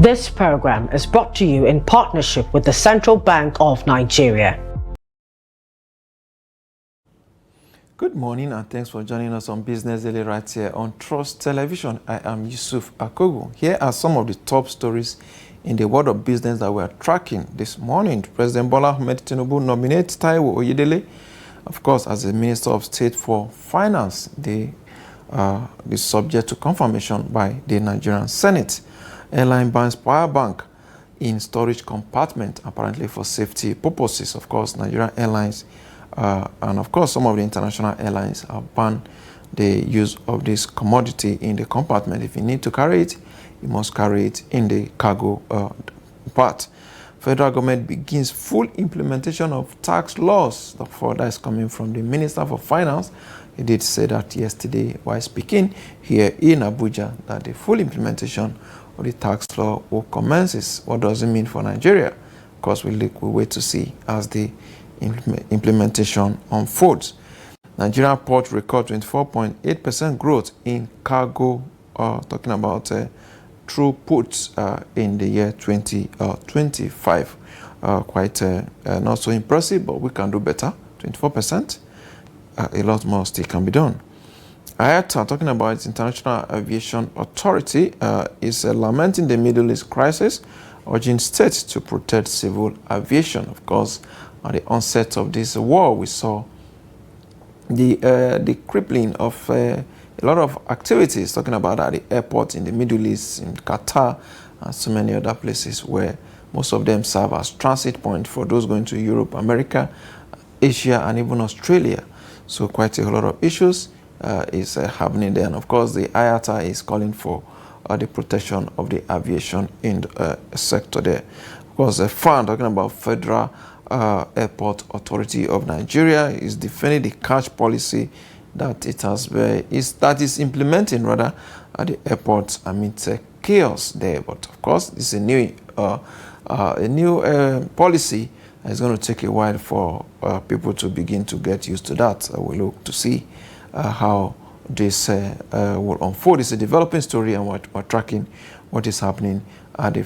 This program is brought to you in partnership with the Central Bank of Nigeria. Good morning and thanks for joining us on Business Daily right here on Trust Television. I am Yusuf Akogu. Here are some of the top stories in the world of business that we are tracking this morning. President Bola Ahmed Tinubu nominates Taiwo Oyedele, of course, as the Minister of State for Finance. The subject to confirmation by the Nigerian Senate. Airline bans power bank in storage compartment, apparently for safety purposes. Of course, Nigerian Airlines and of course some of the international airlines have banned the use of this commodity in the compartment. If you need to carry it, you must carry it in the cargo part. Federal government begins full implementation of tax laws. The further is coming from the Minister for Finance. He did say that yesterday while speaking here in Abuja that the full implementation of the tax law will commence. What does it mean for Nigeria? Of course, we'll wait to see as the implementation unfolds. Nigeria port record 24.8% growth in cargo, talking about throughputs in the year 2025. Quite not so impressive, but we can do better. 24%. A lot more still can be done. IATA, talking about its International Aviation Authority, is lamenting the Middle East crisis, urging states to protect civil aviation. Of course, at the onset of this war, we saw the crippling of a lot of activities, talking about at the airport in the Middle East, in Qatar, and so many other places where most of them serve as transit point for those going to Europe, America, Asia, and even Australia. So quite a lot of issues is happening there. And of course, the IATA is calling for the protection of the aviation in the sector there. Of course, the FAN, talking about Federal Airport Authority of Nigeria, is defending the catch policy that it has is implementing rather at the airports amidst chaos there. But of course, it's a new policy. It's going to take a while for people to begin to get used to that. We look to see how this will unfold. It's a developing story, and we're tracking what is happening at the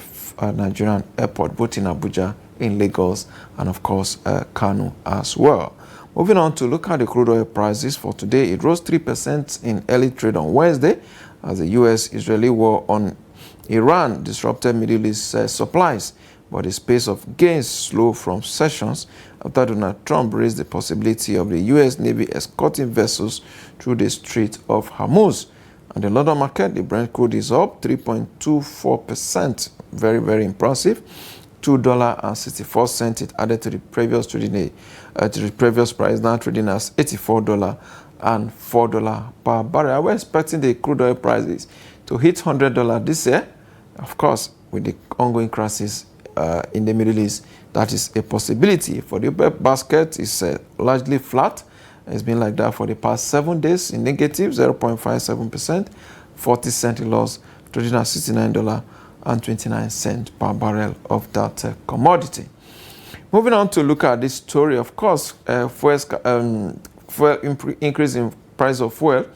Nigerian airport, both in Abuja, in Lagos, and of course, Kano as well. Moving on to look at the crude oil prices for today. It rose 3% in early trade on Wednesday as the U.S.-Israeli war on Iran disrupted Middle East supplies. But the pace of gains slowed from sessions after Donald Trump raised the possibility of the U.S. Navy escorting vessels through the Strait of Hormuz. And the London market, the Brent crude is up 3.24%. Very, very impressive. $2.64 it added to the previous trading day, to the previous price, now trading as $84 and $4 per barrel. We're expecting the crude oil prices to hit $100 this year. Of course, with the ongoing crisis in the Middle East, that is a possibility. For the basket, it's largely flat. It's been like that for the past 7 days in negative 0.57%, 40-cent loss, trading at $69.29 per barrel of that commodity. Moving on to look at this story, of course, increase in price of fuel,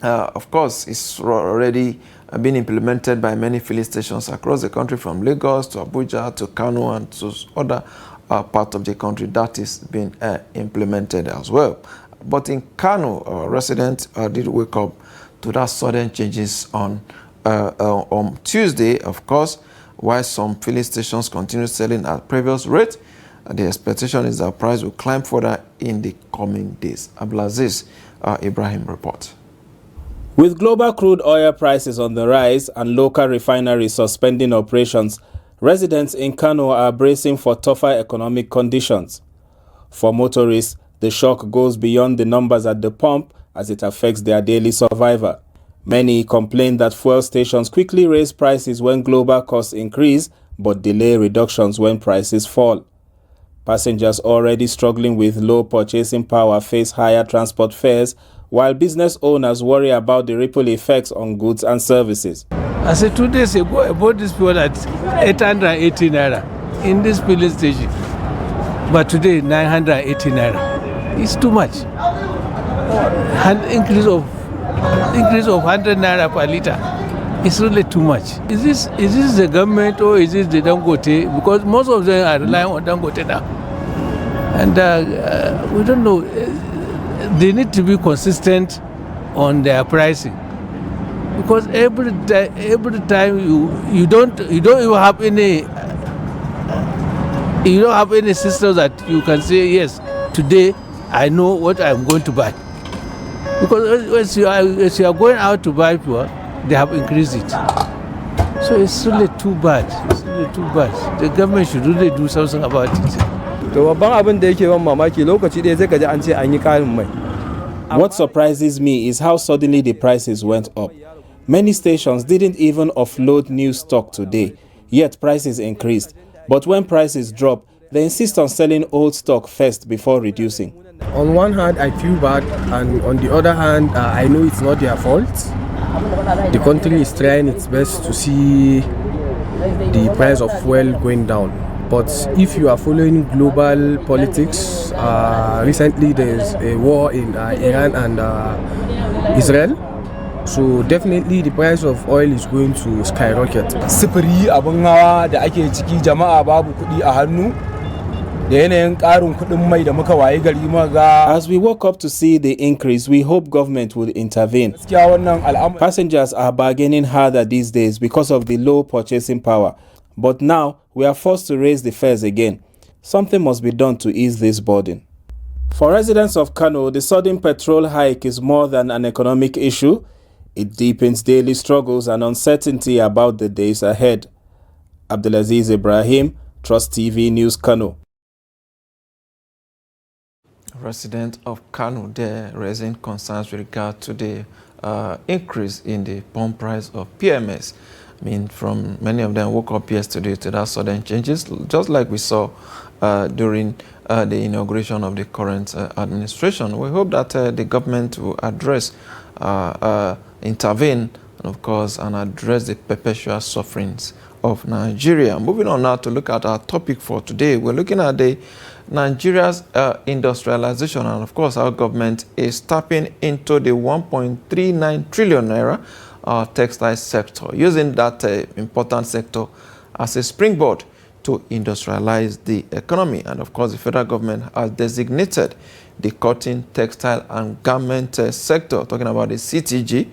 of course, is already been implemented by many filling stations across the country, from Lagos to Abuja to Kano and to other parts of the country. That is being implemented as well. But in Kano, residents did wake up to that sudden changes on Tuesday, of course, while some filling stations continue selling at previous rate. The expectation is that price will climb further in the coming days. Abdulaziz Ibrahim report. With global crude oil prices on the rise and local refineries suspending operations, residents in Kano are bracing for tougher economic conditions. For motorists, the shock goes beyond the numbers at the pump as it affects their daily survival. Many complain that fuel stations quickly raise prices when global costs increase, but delay reductions when prices fall. Passengers already struggling with low purchasing power face higher transport fares, while business owners worry about the ripple effects on goods and services. I said 2 days ago, I bought this fuel at 880 naira in this filling station. But today, 980 naira. It's too much. An increase of 100 naira per liter. It's really too much. Is this the government or is this the Dangote? Because most of them are relying on Dangote now. And we don't know. They need to be consistent on their pricing. Because every time you don't even have any system that you can say, yes, today I know what I'm going to buy. Because as you are going out to buy fuel, they have increased it. So it's really too bad. It's really too bad. The government should really do something about it. What surprises me is how suddenly the prices went up. Many stations didn't even offload new stock today, yet prices increased. But when prices drop, they insist on selling old stock first before reducing. On one hand, I feel bad, and on the other hand, I know it's not their fault. The country is trying its best to see the price of fuel going down. But if you are following global politics, recently there's a war in Iran and Israel. So definitely the price of oil is going to skyrocket. Sifiri abun hawa da ake ciki jama'a babu kuɗi a hannu da yanayin ƙarin kuɗin mai da muka waye gari ga. As we woke up to see the increase, we hope government will intervene. Passengers are bargaining harder these days because of the low purchasing power. But now we are forced to raise the fares again. Something must be done to ease this burden. For residents of Kano, the sudden petrol hike is more than an economic issue. It deepens daily struggles and uncertainty about the days ahead. Abdulaziz Ibrahim, Trust TV News, Kano. Resident of Kano there raising concerns with regard to the increase in the pump price of PMS. I mean, from many of them woke up yesterday to that sudden changes, just like we saw during the inauguration of the current administration. We hope that the government will address, intervene, and of course, and address the perpetual sufferings of Nigeria. Moving on now to look at our topic for today. We're looking at the Nigeria's industrialization, and of course, our government is tapping into the 1.39 trillion naira textile sector, using that important sector as a springboard to industrialize the economy. And of course, the federal government has designated the cotton, textile, and garment sector, talking about the CTG,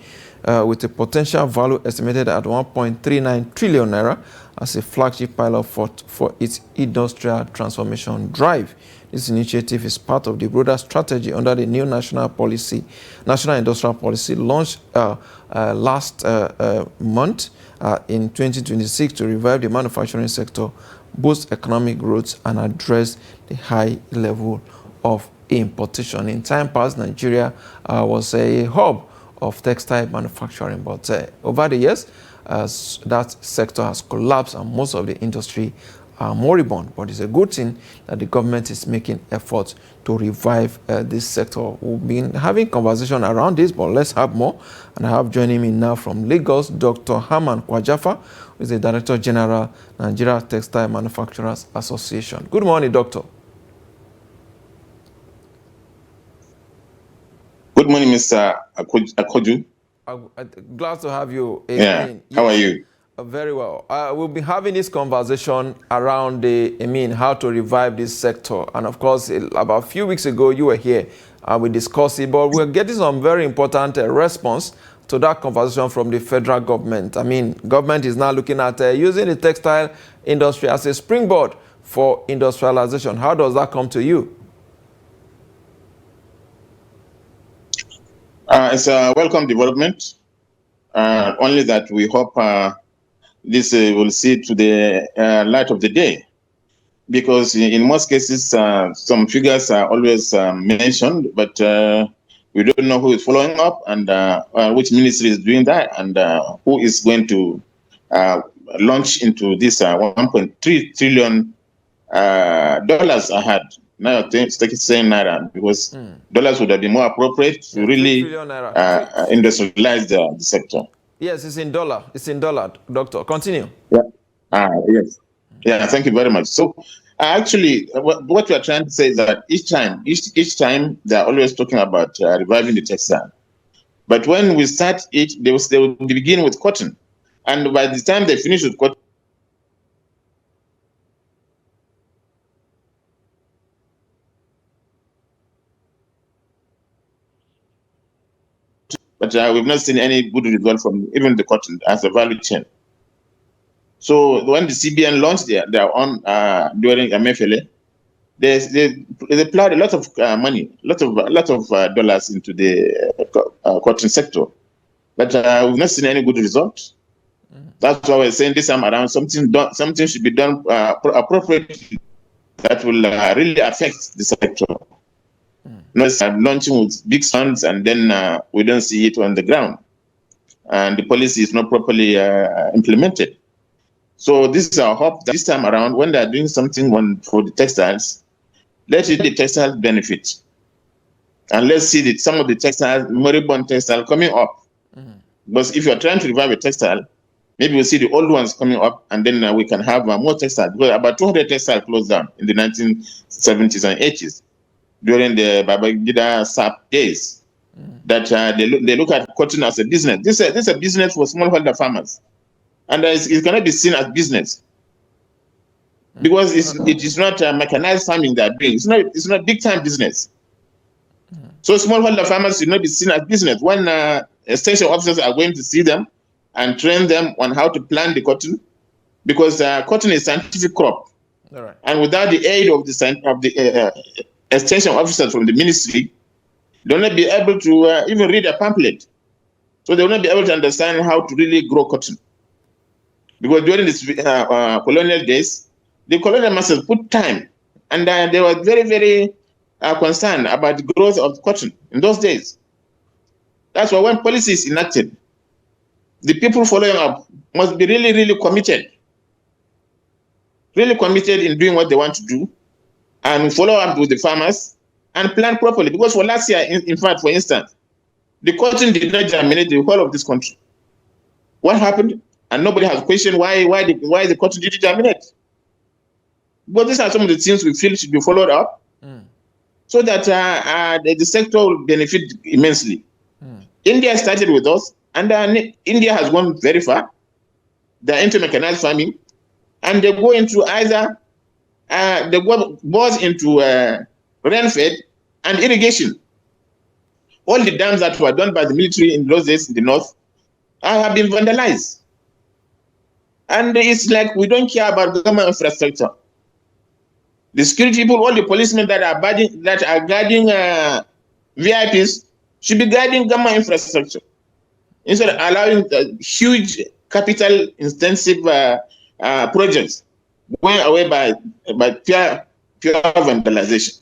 with a potential value estimated at 1.39 trillion naira as a flagship pilot for its industrial transformation drive. This initiative is part of the broader strategy under the new national industrial policy launched last month in 2026 to revive the manufacturing sector, boost economic growth, and address the high level of importation. In time past, Nigeria was a hub of textile manufacturing, but over the years, that sector has collapsed and most of the industry are moribund. But it's a good thing that the government is making efforts to revive this sector. We've been having conversation around this, but let's have more. And I have joining me now from Lagos, Dr. Haman Kwajafa, who is the Director General, Nigeria Textile Manufacturers Association. Good morning, Doctor. Good morning, Mr. Akogu. Glad to have you. Yeah. How are you? Very well. We'll be having this conversation around how to revive this sector. And of course, about a few weeks ago, you were here. We discussed it, but we're getting some very important response to that conversation from the federal government. I mean, government is now looking at using the textile industry as a springboard for industrialization. How does that come to you? It's a welcome development. Only that we hope this will see to the light of the day, because in most cases, some figures are always mentioned, but we don't know who is following up and which ministry is doing that, and who is going to launch into this $1.3 trillion dollars ahead. Now I think it's saying naira, because dollars would have been more appropriate to really industrialize the sector. Yes, it's in dollar. It's in dollar, Doctor. Continue. Yeah. Yes. Yeah. Thank you very much. So, actually, what we are trying to say is that each time they are always talking about reviving the textile, but when we start it, they will begin with cotton. And by the time they finish with cotton, but we've not seen any good result from even the cotton as a value chain. So when the CBN launched their own during Emefiele, they applied a lot of money, a lot of dollars into the cotton sector, but we've not seen any good result. That's why we're saying this time around something should be done appropriately that will really affect the sector. Not launching with big funds and then we don't see it on the ground, and the policy is not properly implemented. So this is our hope that this time around, when they're doing something for the textiles, let it be the textile benefit, and let's see that some of the textiles, moribund textile, coming up. Because if you're trying to revive a textile, maybe we'll see the old ones coming up, and then we can have more textiles. Because about 200 textiles closed down in the 1970s and 80s during the Babangida SAP days. That they look at cotton as a business. This is a business for smallholder farmers, and it cannot be seen as business because it is not mechanized farming they're doing. It's not big time business. So smallholder farmers should not be seen as business. When extension officers are going to see them and train them on how to plant the cotton, because cotton is a scientific crop. All right. And without the aid of the extension officers from the ministry, they'll not be able to even read a pamphlet. So they will not be able to understand how to really grow cotton. Because during this colonial days, the colonial masters put time, and they were very, very concerned about the growth of cotton in those days. That's why when policy is enacted, the people following up must be really, really committed in doing what they want to do, and follow up with the farmers and plan properly. Because for last year, in fact, for instance, the cotton did not germinate the whole of this country. What happened? And nobody has questioned why the cotton didn't germinate. But these are some of the things we feel should be followed up, so that the sector will benefit immensely. India started with us, and India has gone very far. They're into mechanized farming, and they go into either they go both into rain-fed and irrigation. All the dams that were done by the military in those days in the north have been vandalized. And it's like we don't care about government infrastructure. The security people, all the policemen that are guarding VIPs should be guarding government infrastructure instead of allowing huge capital-intensive projects going away by pure vandalization.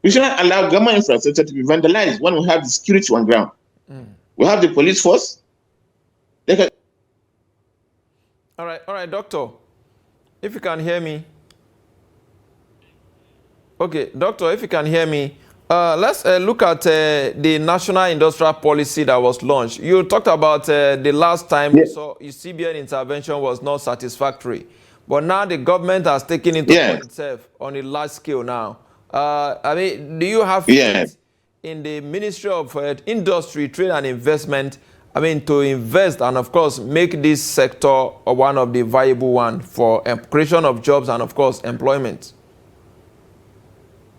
We should not allow government infrastructure to be vandalized when we have the security on ground. We have the police force. All right, doctor. If you can hear me. Okay, doctor, if you can hear me, let's look at the national industrial policy that was launched. You talked about the last time we saw CBN intervention was not satisfactory, but now the government has taken it upon itself on a large scale now. I mean, do you have faith in the Ministry of Industry, Trade and Investment, I mean, to invest and, of course, make this sector one of the viable ones for creation of jobs and, of course, employment?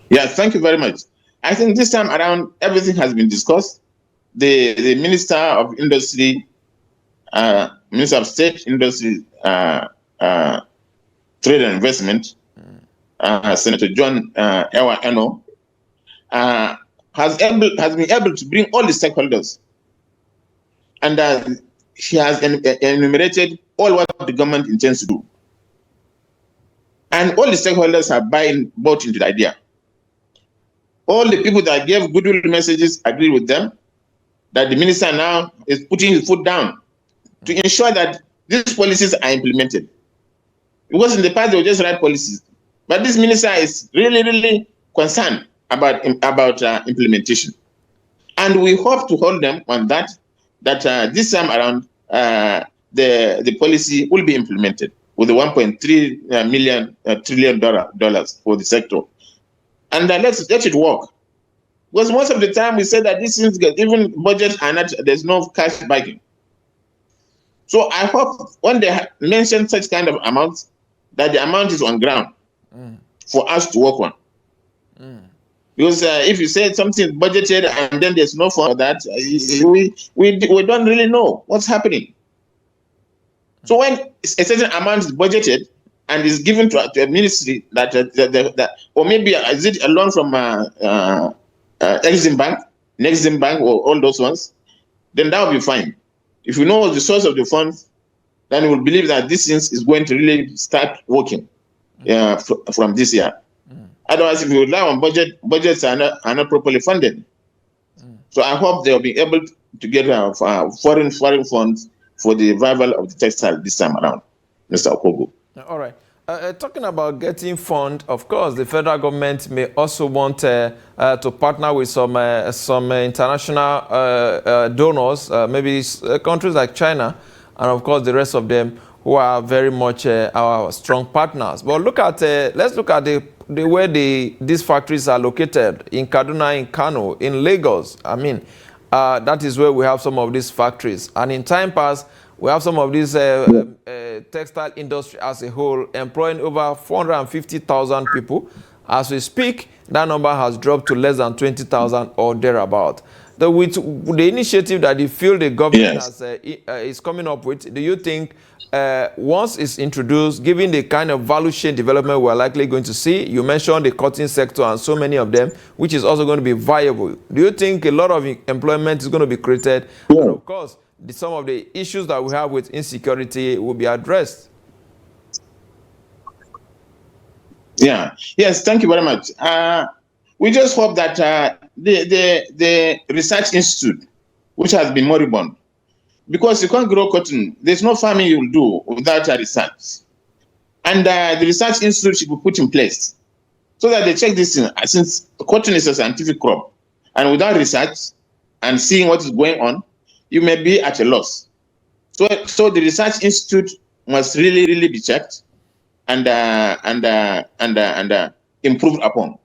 Yeah, thank you very much. I think this time around, everything has been discussed. The Minister of Industry, Minister of State, Industry, Trade and Investment, Senator John Ewa Eno, has been able to bring all the stakeholders. And she has enumerated all what the government intends to do. And all the stakeholders have bought into the idea. All the people that gave goodwill messages agree with them, that the minister now is putting his foot down to ensure that these policies are implemented. Because in the past, they would just write policies. But this minister is really, really concerned about implementation. And we hope to hold them on that this time around, the policy will be implemented with the $1.3 trillion for the sector. And let it work. Because most of the time we say that these things get, even budgets are not, there's no cash backing. So I hope when they mention such kind of amounts, that the amount is on ground for us to work on. Because if you say something is budgeted and then there's no fund for that, we don't really know what's happening. So when a certain amount is budgeted and is given to a ministry that or maybe is it a loan from Exim Bank, Nexim Bank, or all those ones, then that will be fine. If we know the source of the funds, then we will believe that this is going to really start working from this year. Otherwise, if we rely on budgets are not properly funded. So I hope they will be able to get foreign funds for the revival of the textile this time around, Mr. Akogu. All right. Talking about getting fund, of course, the federal government may also want to partner with some international donors, maybe countries like China, and of course the rest of them who are very much our strong partners. But look at let's look at the way these factories are located in Kaduna, in Kano, in Lagos. I mean, that is where we have some of these factories. And in time past, we have some of these textile industry as a whole employing over 450,000 people. As we speak, that number has dropped to less than 20,000 or thereabout. With the initiative that you feel the government is coming up with, do you think once it's introduced, given the kind of value chain development we're likely going to see, you mentioned the cotton sector and so many of them, which is also going to be viable, do you think a lot of employment is going to be created? Yeah. And of course, some of the issues that we have with insecurity will be addressed. Yeah. Yes, thank you very much. We just hope that the research institute, which has been moribund, because you can't grow cotton, there's no farming you'll do without a research. And the research institute should be put in place so that they check this thing, since cotton is a scientific crop. And without research and seeing what is going on, you may be at a loss. So the research institute must really be checked and improved upon.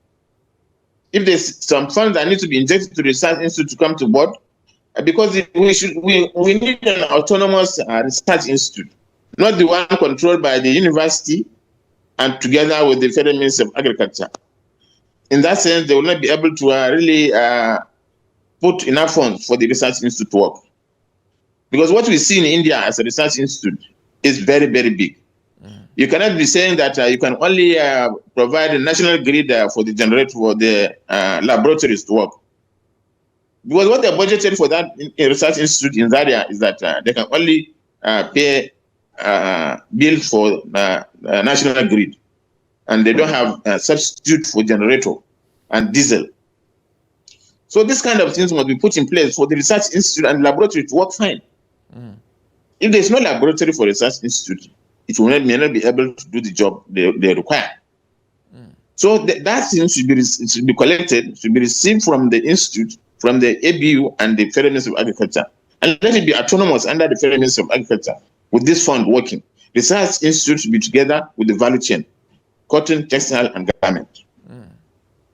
If there's some funds that need to be injected to the research institute to come to board, because we need an autonomous research institute, not the one controlled by the university and together with the Federal Ministry of Agriculture. In that sense, they will not be able to really put enough funds for the research institute to work. Because what we see in India as a research institute is very, very big. You cannot be saying that you can only provide a national grid for the generator for the laboratories to work. Because what they budgeted for that research institute in Zaria is that they can only pay bills for national grid, and they don't have a substitute for generator and diesel. So this kind of things must be put in place for the research institute and laboratory to work fine. If there's no laboratory for research institute, it may not be able to do the job they require. So that thing should be collected, should be received from the institute, from the ABU and the Federal Ministry of Agriculture, and let it be autonomous under the Federal Ministry of Agriculture with this fund working. Research institute should be together with the value chain, cotton, textile, and garment,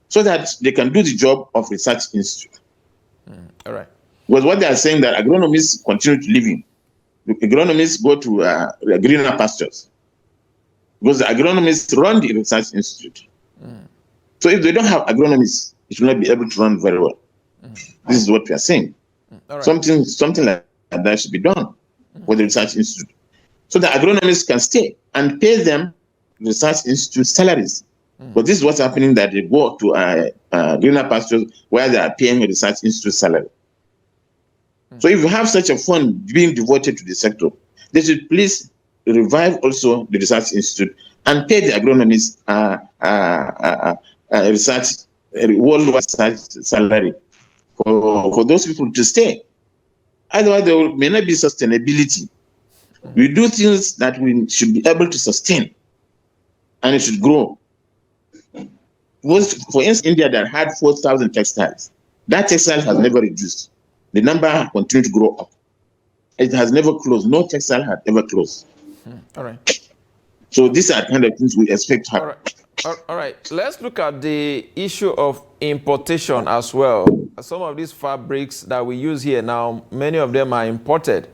so that they can do the job of research institute. All right. Because what they are saying that agronomists continue to live in. The agronomists go to greener pastures. Because the agronomists run the research institute. So if they don't have agronomists, it will not be able to run very well. This is what we are saying. Right. Something like that should be done for the research institute, so the agronomists can stay and pay them research institute salaries. But this is what's happening, that they go to greener pastures where they are paying a research institute salary. So if you have such a fund being devoted to the sector, they should please revive also the research institute and pay the agronomists worldwide research salary for those people to stay. Otherwise, there may not be sustainability. We do things that we should be able to sustain, and it should grow. For instance, India that had 4,000 textiles, that textile has never reduced. The number continued to grow up. It has never closed. No textile had ever closed. All right. So these are kind of things we expect to happen. All right. Let's look at the issue of importation as well. Some of these fabrics that we use here now, many of them are imported.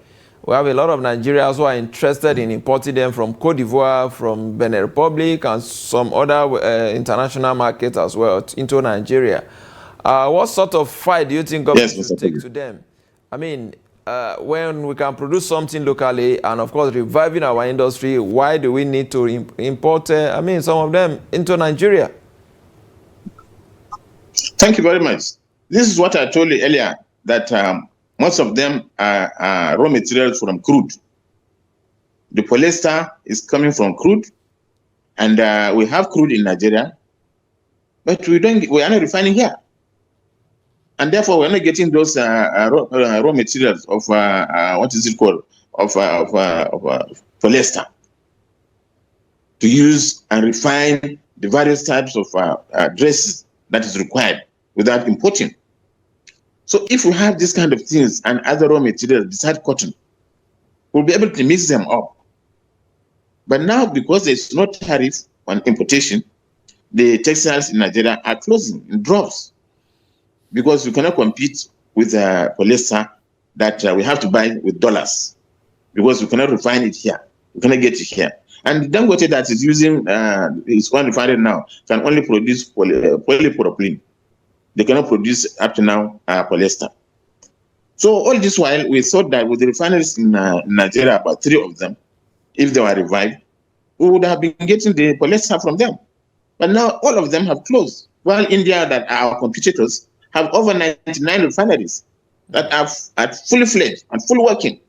We have a lot of Nigerians who are interested in importing them from Cote d'Ivoire, from Benin Republic, and some other international markets as well into Nigeria. What sort of fight do you think government should take to them? I mean, when we can produce something locally and, of course, reviving our industry, why do we need to import, some of them into Nigeria? Thank you very much. This is what I told you earlier, that most of them are raw materials from crude. The polyester is coming from crude, and we have crude in Nigeria, but we are not refining here. And therefore, we're not getting those raw materials of what is it called, of polyester, to use and refine the various types of dresses that is required without importing. So if we have this kind of things and other raw materials besides cotton, we'll be able to mix them up. But now, because there's no tariff on importation, the textiles in Nigeria are closing in droves, because we cannot compete with polyester that we have to buy with dollars, because we cannot refine it here. We cannot get it here. And the Dangote that is using his one refinery now can only produce polypropylene. They cannot produce up to now polyester. So all this while, we thought that with the refineries in Nigeria, about 3 of them, if they were revived, we would have been getting the polyester from them. But now all of them have closed. While India, that are our competitors, have over 99 refineries that are fully fledged and fully working.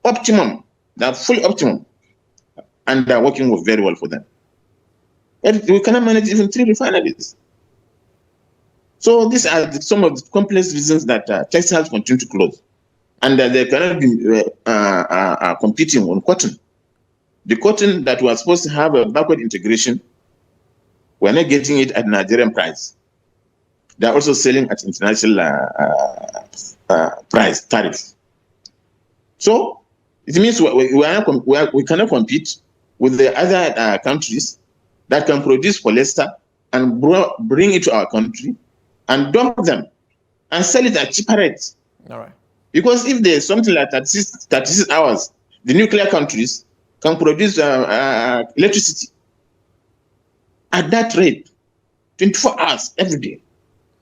Optimum, they are fully optimum. And they are working very well for them. But we cannot manage even 3 refineries. So these are some of the complex reasons that textiles continue to close. And they cannot be competing on cotton. The cotton that was supposed to have a backward integration, we're not getting it at Nigerian price. They're also selling at international price, tariff. So it means we cannot compete with the other countries that can produce polyester and bring it to our country and dump them and sell it at cheaper rates. All right. Because if there's something like 36 hours, the nuclear countries can produce electricity at that rate, 24 hours every day.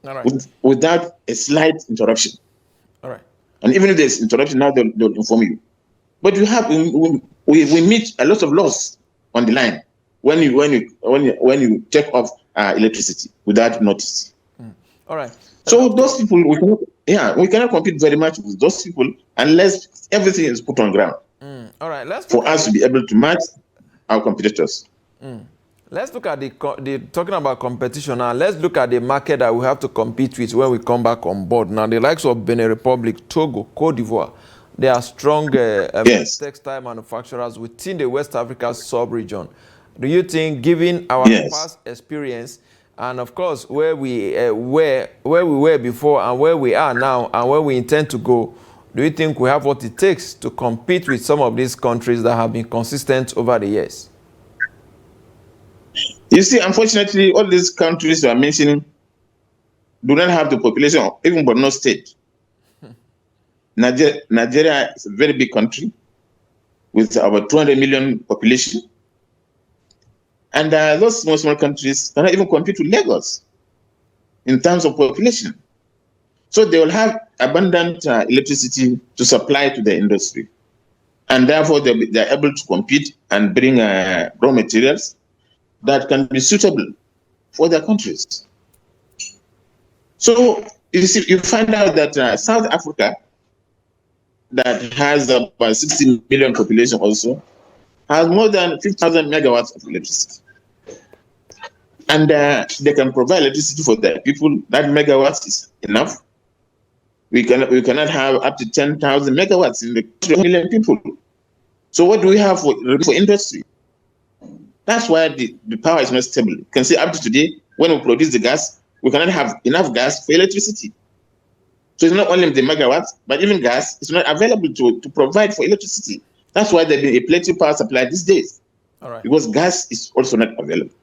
All right. Without a slight interruption. All right. And even if there's interruption, now they'll inform you. But we meet a lot of loss on the line when you take off electricity without notice. All right. So those people, we cannot compete very much with those people unless everything is put on ground. All right. For us to be able to match our competitors. Let's look at the talking about competition now. Let's look at the market that we have to compete with when we come back on board. Now, the likes of Benin Republic, Togo, Cote d'Ivoire, they are strong textile manufacturers within the West Africa sub-region. Do you think, given our past experience, and of course where we were before and where we are now and where we intend to go, do you think we have what it takes to compete with some of these countries that have been consistent over the years? You see, unfortunately, all these countries you are mentioning do not have the population of even Borno State. Nigeria is a very big country with about 200 million population. And those small countries cannot even compete with Lagos in terms of population. So they will have abundant electricity to supply to the industry. And therefore, they're able to compete and bring raw materials that can be suitable for their countries. So you find out that South Africa, that has about 60 million population also, has more than 50,000 megawatts of electricity. And they can provide electricity for their people. That megawatts is enough. We cannot have up to 10,000 megawatts in the 2 million people. So what do we have for industry? That's why the power is not stable. You can see up to today, when we produce the gas, we cannot have enough gas for electricity. So it's not only the megawatts, but even gas is not available to provide for electricity. That's why there's been a plenty power supply these days. All right. Because gas is also not available.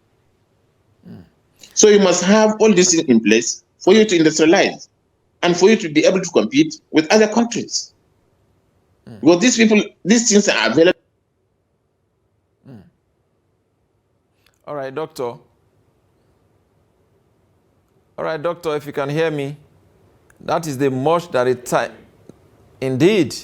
So you must have all this in place for you to industrialize and for you to be able to compete with other countries. Because these people, these things are available. All right, doctor. All right, doctor, if you can hear me, that is the much that the time. Indeed.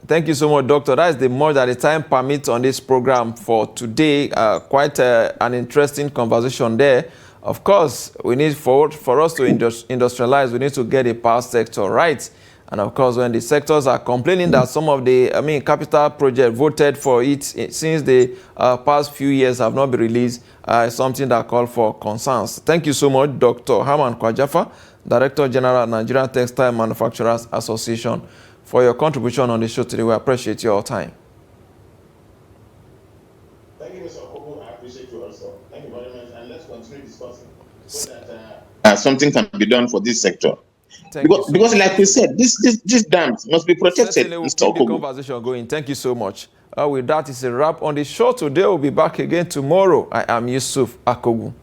Thank you so much, doctor. That is the much that the time permits on this program for today. Quite an interesting conversation there. Of course, we need for us to industrialize, we need to get a power sector right. And of course, when the sectors are complaining that some of the, capital project voted for it since the past few years have not been released, something that called for concerns. Thank you so much, Dr. Haman Kwajafa, Director General, Nigerian Textile Manufacturers Association, for your contribution on the show today. We appreciate your time. Thank you, Mr. Akogu. I appreciate you also. Thank you very much. And let's continue discussing so that something can be done for this sector. Because like we said, these dams must be protected. Certainly we'll keep the conversation going. Thank you so much. With that, it's a wrap on the show today. We'll be back again tomorrow. I am Yusuf Akogu.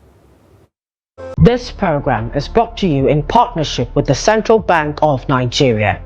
This program is brought to you in partnership with the Central Bank of Nigeria.